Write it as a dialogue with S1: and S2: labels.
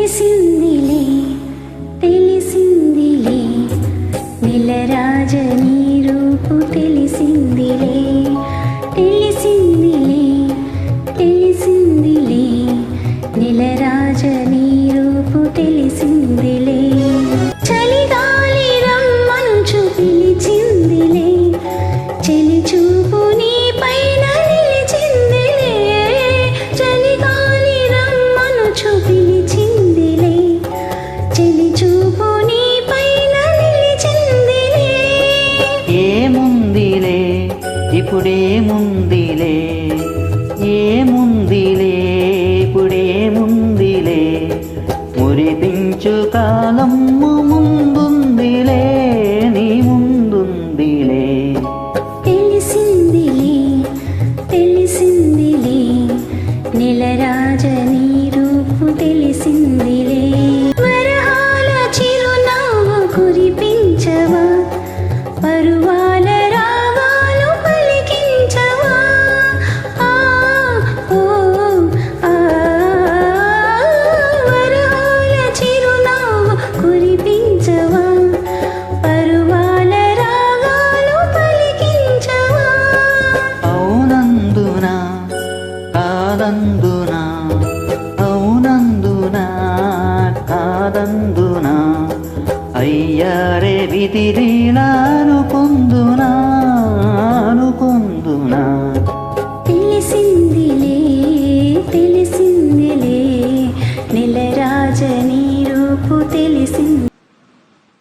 S1: తెలిసిందిలే తెలిసిందిలే నెలరాజ నీ రూపు తెలిసిందిలే తెలిసిందిలే తెలిసిందిలే నెలరాజ నీ రూపు తెలిసిందిలే చలిగాలి రమ్మంచు పిలిచిందిలే చెలి చూపు నీ పైన నిలిచిందిలే చలిగాలి రమ్మనుచు పిలిచిందిలే చెలి చూపు నీ పైన నిలిచిందిలే
S2: ఏముందిలే ఇప్పుడేముందిలే ఏముందిలే ఇప్పుడేముందిలే మురిపించు కాలం